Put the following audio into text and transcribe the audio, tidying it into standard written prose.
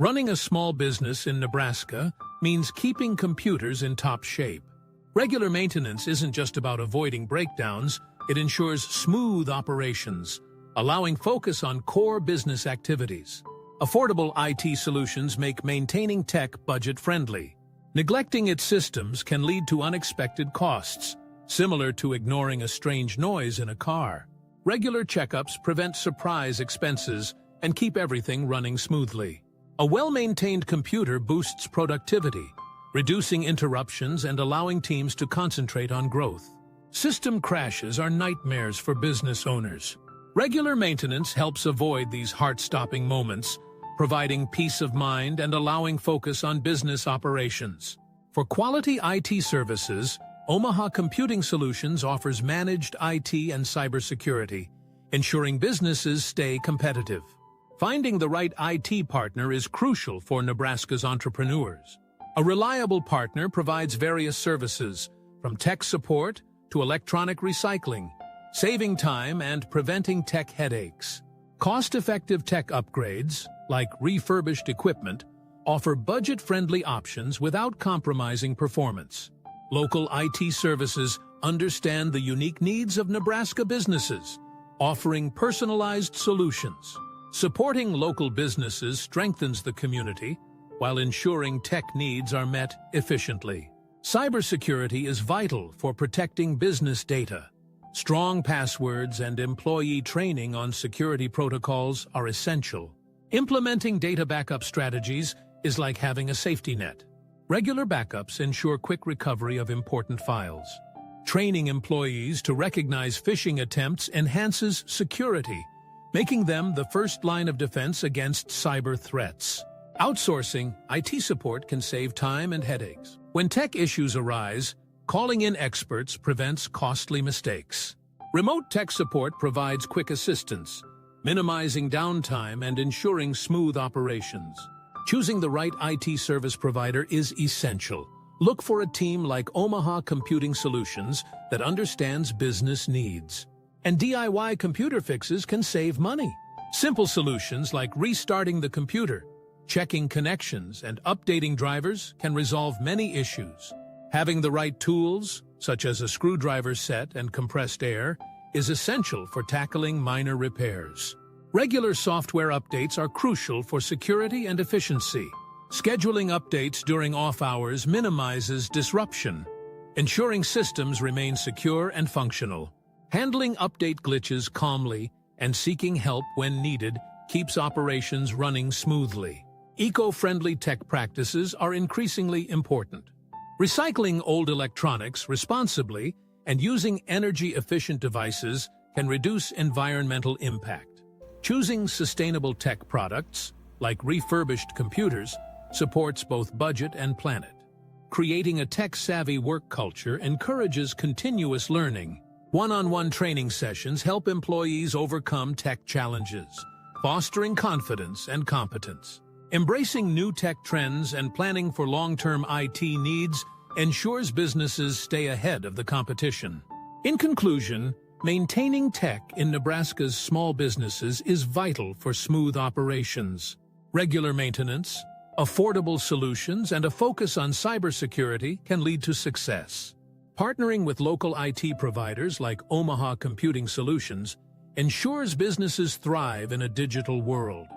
Running a small business in Nebraska means keeping computers in top shape. Regular maintenance isn't just about avoiding breakdowns, it ensures smooth operations, allowing focus on core business activities. Affordable IT solutions make maintaining tech budget-friendly. Neglecting its systems can lead to unexpected costs, similar to ignoring a strange noise in a car. Regular checkups prevent surprise expenses and keep everything running smoothly. A well-maintained computer boosts productivity, reducing interruptions and allowing teams to concentrate on growth. System crashes are nightmares for business owners. Regular maintenance helps avoid these heart-stopping moments, providing peace of mind and allowing focus on business operations. For quality IT services, Omaha Computing Solutions offers managed IT and cybersecurity, ensuring businesses stay competitive. Finding the right IT partner is crucial for Nebraska's entrepreneurs. A reliable partner provides various services, from tech support to electronic recycling, saving time and preventing tech headaches. Cost-effective tech upgrades, like refurbished equipment, offer budget-friendly options without compromising performance. Local IT services understand the unique needs of Nebraska businesses, offering personalized solutions. Supporting local businesses strengthens the community, while ensuring tech needs are met efficiently. Cybersecurity is vital for protecting business data. Strong passwords and employee training on security protocols are essential. Implementing data backup strategies is like having a safety net. Regular backups ensure quick recovery of important files. Training employees to recognize phishing attempts enhances security, making them the first line of defense against cyber threats. Outsourcing IT support can save time and headaches. When tech issues arise, calling in experts prevents costly mistakes. Remote tech support provides quick assistance, minimizing downtime and ensuring smooth operations. Choosing the right IT service provider is essential. Look for a team like Omaha Computing Solutions that understands business needs. And DIY computer fixes can save money. Simple solutions like restarting the computer, checking connections, and updating drivers can resolve many issues. Having the right tools, such as a screwdriver set and compressed air, is essential for tackling minor repairs. Regular software updates are crucial for security and efficiency. Scheduling updates during off hours minimizes disruption, ensuring systems remain secure and functional. Handling update glitches calmly and seeking help when needed keeps operations running smoothly. Eco-friendly tech practices are increasingly important. Recycling old electronics responsibly and using energy-efficient devices can reduce environmental impact. Choosing sustainable tech products, like refurbished computers, supports both budget and planet. Creating a tech-savvy work culture encourages continuous learning. One-on-one training sessions help employees overcome tech challenges, fostering confidence and competence. Embracing new tech trends and planning for long-term IT needs ensures businesses stay ahead of the competition. In conclusion, maintaining tech in Nebraska's small businesses is vital for smooth operations. Regular maintenance, affordable solutions, and a focus on cybersecurity can lead to success. Partnering with local IT providers like Omaha Computing Solutions ensures businesses thrive in a digital world.